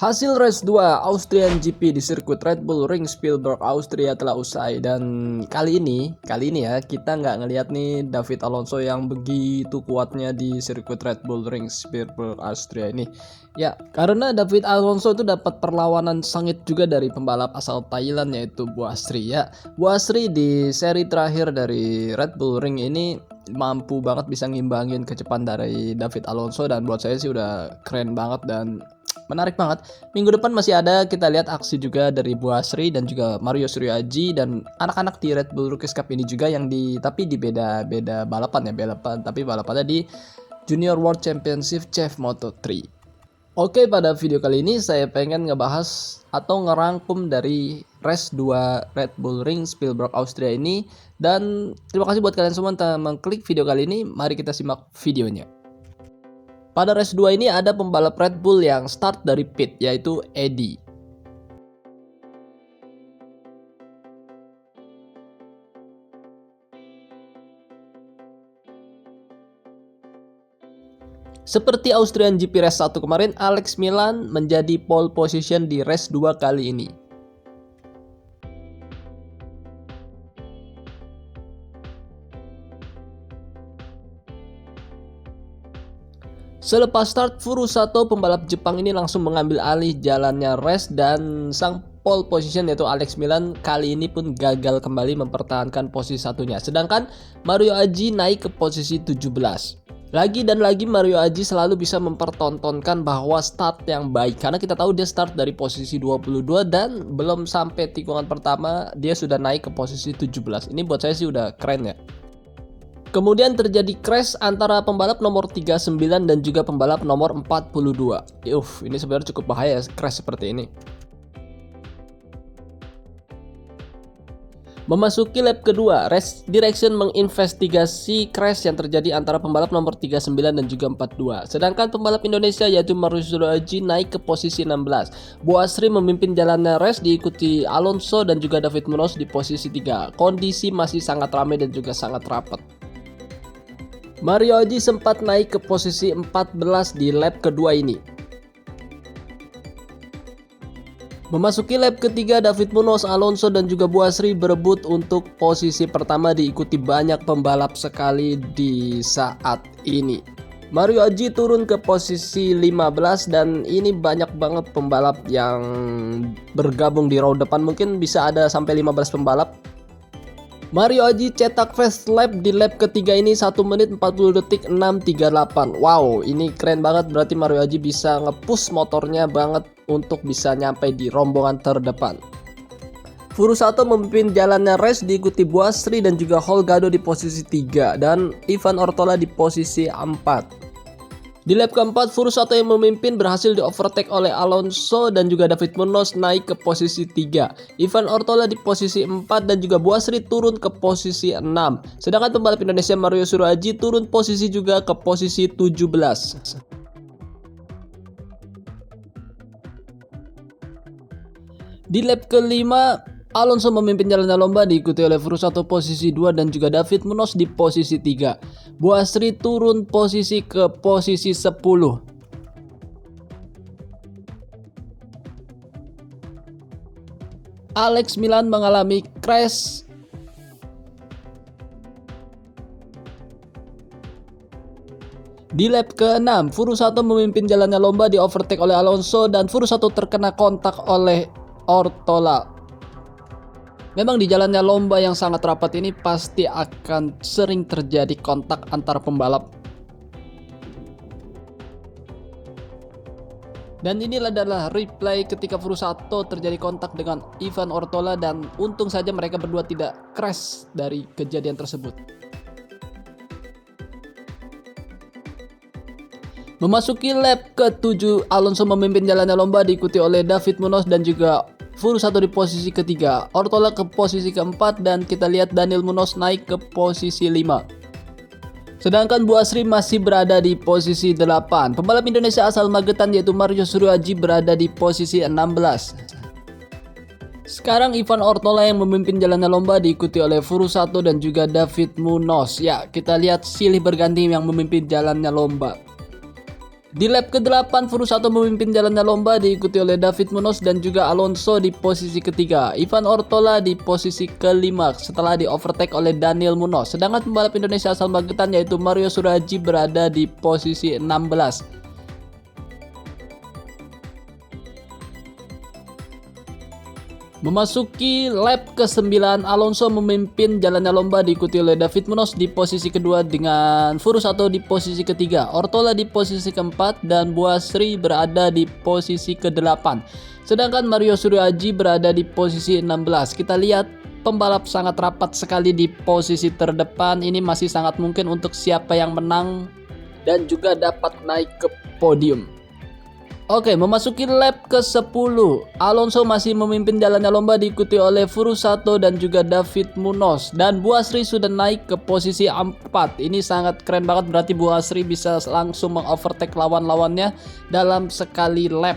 Hasil race 2 Austrian GP di sirkuit Red Bull Ring Spielberg, Austria telah usai, dan kali ini ya kita nggak ngelihat nih David Alonso yang begitu kuatnya di sirkuit Red Bull Ring Spielberg, Austria ini. Ya, karena David Alonso itu dapat perlawanan sengit juga dari pembalap asal Thailand yaitu Buasri ya. Buasri di seri terakhir dari Red Bull Ring ini mampu banget bisa ngimbangin kecepatan dari David Alonso, dan buat saya sih udah keren banget dan menarik banget. Minggu depan masih ada kita lihat aksi juga dari Buasri dan juga Mario Suryaji dan anak-anak di Red Bull Rookies Cup ini juga yang tapi di beda balapan ya, tapi balapannya di Junior World Championship CEF Moto3. Oke, pada video kali ini saya pengen ngebahas atau ngerangkum dari race 2 Red Bull Ring Spielberg Austria ini, dan terima kasih buat kalian semua yang mengklik video kali ini. Mari kita simak videonya. Pada race 2 ini ada pembalap Red Bull yang start dari pit, yaitu Eddie. Seperti Austrian GP race 1 kemarin, Alex Milan menjadi pole position di race 2 kali ini. Selepas start, Furusato pembalap Jepang ini langsung mengambil alih jalannya race, dan sang pole position yaitu Alex Milan kali ini pun gagal kembali mempertahankan posisi satunya. Sedangkan Mario Aggi naik ke posisi 17. Lagi dan lagi Mario Aggi selalu bisa mempertontonkan bahwa start yang baik, karena kita tahu dia start dari posisi 22 dan belum sampai tikungan pertama dia sudah naik ke posisi 17. Ini buat saya sih udah keren ya. Kemudian terjadi crash antara pembalap nomor 39 dan juga pembalap nomor 42. Ini sebenarnya cukup bahaya crash seperti ini. Memasuki lap kedua, Race Direction menginvestigasi crash yang terjadi antara pembalap nomor 39 dan juga 42. Sedangkan pembalap Indonesia yaitu Mario Suryaji naik ke posisi 16. Buasri memimpin jalannya race diikuti Alonso dan juga David Munoz di posisi 3. Kondisi masih sangat ramai dan juga sangat rapat. Mario Aggi sempat naik ke posisi 14 di lap kedua ini. Memasuki lap ketiga, David Munoz, Alonso dan juga Buasri berebut untuk posisi pertama, diikuti banyak pembalap sekali di saat ini. Mario Aggi turun ke posisi 15 dan ini banyak banget pembalap yang bergabung di row depan, mungkin bisa ada sampai 15 pembalap. Mario Aggi cetak fast lap di lap ketiga ini 1 menit 40 detik 6.38. Wow, ini keren banget, berarti Mario Aggi bisa nge-push motornya banget untuk bisa nyampe di rombongan terdepan. Furusato memimpin jalannya race diikuti Buasri dan juga Holgado di posisi 3 dan Ivan Ortola di posisi 4. Di lap keempat, Furusato yang memimpin berhasil di overtake oleh Alonso dan juga David Munoz naik ke posisi 3. Ivan Ortola di posisi 4 dan juga Buasri turun ke posisi 6. Sedangkan pembalap Indonesia Mario Suryaji turun posisi juga ke posisi 17. Di lap kelima, Alonso memimpin jalannya lomba diikuti oleh Furusato posisi 2 dan juga David Munoz di posisi 3. Buasri turun posisi ke posisi 10. Alex Milan mengalami crash. Di lap ke-6, Furusato memimpin jalannya lomba di overtake oleh Alonso dan Furusato terkena kontak oleh Ortola. Memang di jalannya lomba yang sangat rapat ini pasti akan sering terjadi kontak antar pembalap. Dan inilah adalah replay ketika Furusato terjadi kontak dengan Ivan Ortola, dan untung saja mereka berdua tidak crash dari kejadian tersebut. Memasuki lap ke-7, Alonso memimpin jalannya lomba diikuti oleh David Munoz dan juga Furusato di posisi ketiga, Ortola ke posisi keempat, dan kita lihat Daniel Munoz naik ke posisi 5. Sedangkan Buasri masih berada di posisi 8. Pembalap Indonesia asal Magetan yaitu Mario Suryaji berada di posisi 16. Sekarang Ivan Ortola yang memimpin jalannya lomba diikuti oleh Furusato dan juga David Munoz. Ya, kita lihat silih berganti yang memimpin jalannya lomba. Di lap ke-8, Furusato memimpin jalannya lomba diikuti oleh David Munoz dan juga Alonso di posisi ketiga. Ivan Ortola di posisi kelima setelah di overtake oleh Daniel Munoz. Sedangkan pembalap Indonesia asal Magetan yaitu Mario Suryoaji berada di posisi 16. Memasuki lap ke-9, Alonso memimpin jalannya lomba diikuti oleh David Munoz di posisi kedua dengan Furusato di posisi ketiga, Ortola di posisi keempat, dan Buasri berada di posisi ke-8. Sedangkan Mario Suryoaji berada di posisi 16. Kita lihat pembalap sangat rapat sekali di posisi terdepan. Ini masih sangat mungkin untuk siapa yang menang dan juga dapat naik ke podium. Oke, memasuki lap ke-10, Alonso masih memimpin jalannya lomba diikuti oleh Furusato dan juga David Munoz. Dan Buasri sudah naik ke posisi 4. Ini sangat keren banget, berarti Buasri bisa langsung mengovertake lawan-lawannya dalam sekali lap.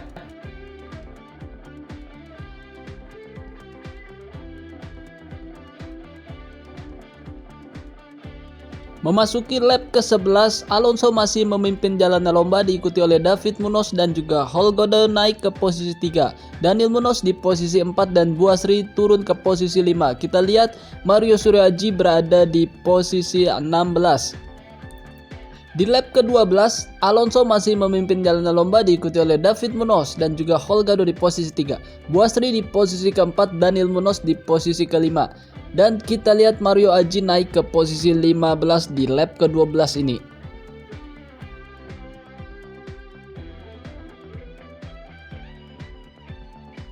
Memasuki lap ke-11, Alonso masih memimpin jalannya lomba diikuti oleh David Munoz dan juga Holgado naik ke posisi 3. Daniel Munoz di posisi 4 dan Buasri turun ke posisi 5. Kita lihat Mario Suryoaji berada di posisi 16. Di lap ke-12, Alonso masih memimpin jalannya lomba diikuti oleh David Munoz dan juga Holgado di posisi 3. Buasri di posisi keempat, Daniel Munoz di posisi kelima. Dan kita lihat Mario Aji naik ke posisi 15 di lap ke-12 ini.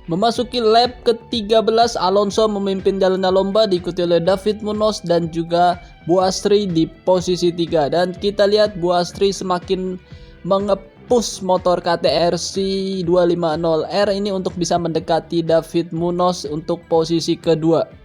Memasuki lap ke-13, Alonso memimpin jalannya lomba diikuti oleh David Munoz dan juga Buasri di posisi 3. Dan kita lihat Buasri semakin mengepush motor KTRC 250R ini untuk bisa mendekati David Munoz untuk posisi kedua.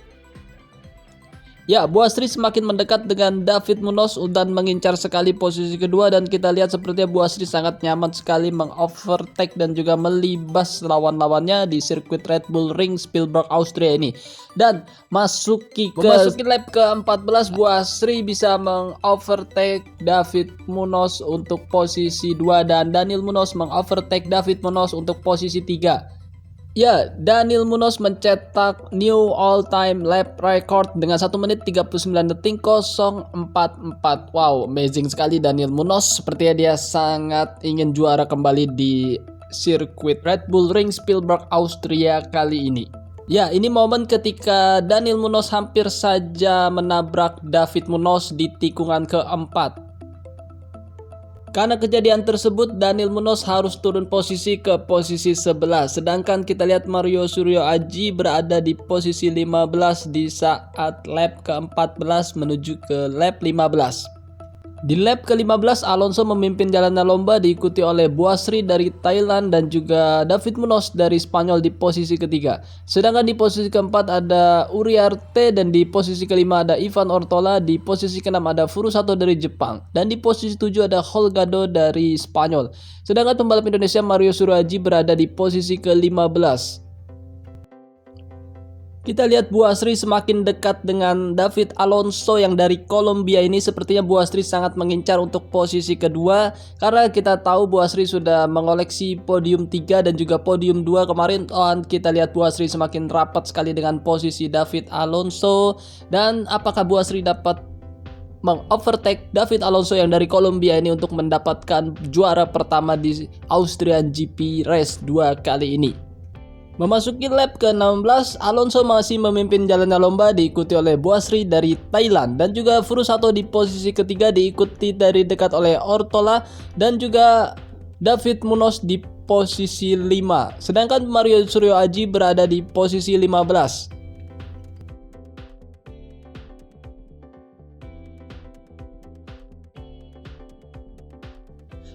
Ya, Buasri semakin mendekat dengan David Munoz dan mengincar sekali posisi kedua, dan kita lihat sepertinya Buasri sangat nyaman sekali mengovertake dan juga melibas lawan-lawannya di sirkuit Red Bull Ring Spielberg Austria ini. Dan memasuki lap ke-14, Buasri bisa mengovertake David Munoz untuk posisi 2 dan Daniel Munoz mengovertake David Munoz untuk posisi 3. Ya, Daniel Munoz mencetak new all-time lap record dengan 1 menit 39 detik 044. Wow, amazing sekali Daniel Munoz. Sepertinya dia sangat ingin juara kembali di sirkuit Red Bull Ring Spielberg Austria kali ini. Ya, ini momen ketika Daniel Munoz hampir saja menabrak David Munoz di tikungan keempat. Karena kejadian tersebut, Daniel Munoz harus turun posisi ke posisi 11. Sedangkan kita lihat Mario Suryoaji berada di posisi 15 di saat lap ke-14 menuju ke lap 15. Di lap ke-15, Alonso memimpin jalannya lomba diikuti oleh Buasri dari Thailand dan juga David Munoz dari Spanyol di posisi ketiga. Sedangkan di posisi keempat ada Uriarte dan di posisi kelima ada Ivan Ortola, di posisi keenam ada Furusato dari Jepang dan di posisi 7 ada Holgado dari Spanyol. Sedangkan pembalap Indonesia Mario Suryoaji berada di posisi ke-15. Kita lihat Buasri semakin dekat dengan David Alonso yang dari Kolombia ini. Sepertinya Buasri sangat mengincar untuk posisi kedua, karena kita tahu Buasri sudah mengoleksi podium 3 dan juga podium 2 kemarin. Kita lihat Buasri semakin rapat sekali dengan posisi David Alonso. Dan apakah Buasri dapat mengovertake David Alonso yang dari Kolombia ini untuk mendapatkan juara pertama di Austrian GP Race 2 kali ini? Memasuki lap ke-16, Alonso masih memimpin jalannya lomba diikuti oleh Buasri dari Thailand dan juga Furusato di posisi ketiga diikuti dari dekat oleh Ortola dan juga David Munoz di posisi 5. Sedangkan Mario Suryoaji berada di posisi 15.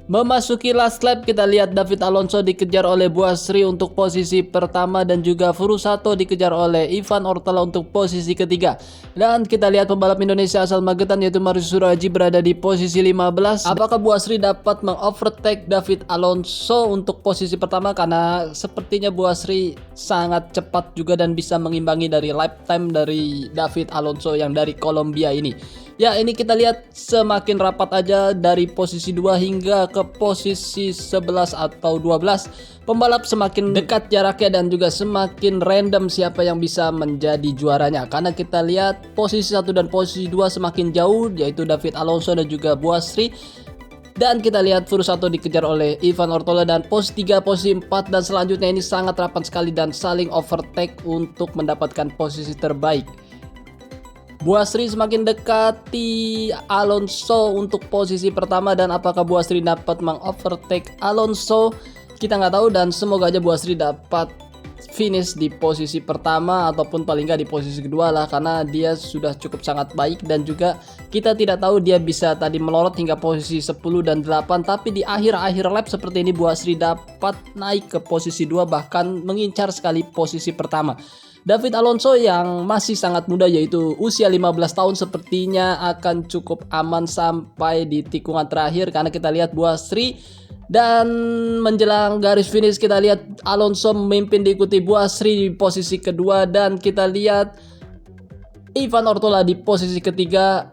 Memasuki last lap, kita lihat David Alonso dikejar oleh Buasri untuk posisi pertama dan juga Furusato dikejar oleh Ivan Ortola untuk posisi ketiga. Dan kita lihat pembalap Indonesia asal Magetan yaitu Mario Suryoaji berada di posisi 15. Apakah Buasri dapat mengovertake David Alonso untuk posisi pertama? Karena sepertinya Buasri sangat cepat juga dan bisa mengimbangi dari lap time dari David Alonso yang dari Kolombia ini. Ya, ini kita lihat semakin rapat aja dari posisi 2 hingga ke posisi 11 atau 12. Pembalap semakin dekat jaraknya dan juga semakin random siapa yang bisa menjadi juaranya. Karena kita lihat posisi 1 dan posisi 2 semakin jauh, yaitu David Alonso dan juga Buasri. Dan kita lihat Fursato dikejar oleh Ivan Ortola dan posisi 3, posisi 4 dan selanjutnya ini sangat rapat sekali dan saling overtake untuk mendapatkan posisi terbaik. Buasri semakin dekati Alonso untuk posisi pertama, dan apakah Buasri dapat mengovertake Alonso? Kita nggak tahu, dan semoga aja Buasri dapat finish di posisi pertama ataupun paling nggak di posisi kedua lah, karena dia sudah cukup sangat baik dan juga kita tidak tahu dia bisa tadi melorot hingga posisi 10 dan 8, tapi di akhir-akhir lap seperti ini Buasri dapat naik ke posisi 2 bahkan mengincar sekali posisi pertama. David Alonso yang masih sangat muda, yaitu usia 15 tahun, sepertinya akan cukup aman sampai di tikungan terakhir karena kita lihat Buasri. Dan menjelang garis finish kita lihat Alonso memimpin diikuti Buasri di posisi kedua, dan kita lihat Ivan Ortola di posisi ketiga,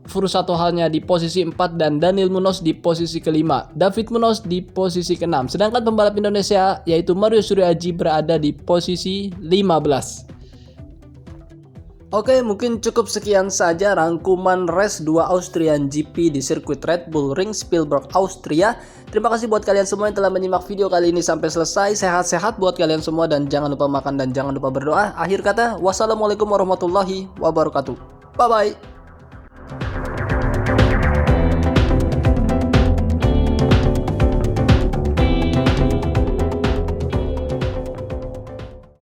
Fursato halnya di posisi 4 dan Daniel Munoz di posisi kelima, David Munoz di posisi ke-6. Sedangkan pembalap Indonesia yaitu Mario Suryaji berada di posisi 15. Oke, mungkin cukup sekian saja rangkuman race 2 Austrian GP di sirkuit Red Bull Ring Spielberg, Austria. Terima kasih buat kalian semua yang telah menyimak video kali ini sampai selesai. Sehat-sehat buat kalian semua dan jangan lupa makan dan jangan lupa berdoa. Akhir kata, wassalamualaikum warahmatullahi wabarakatuh. Bye-bye.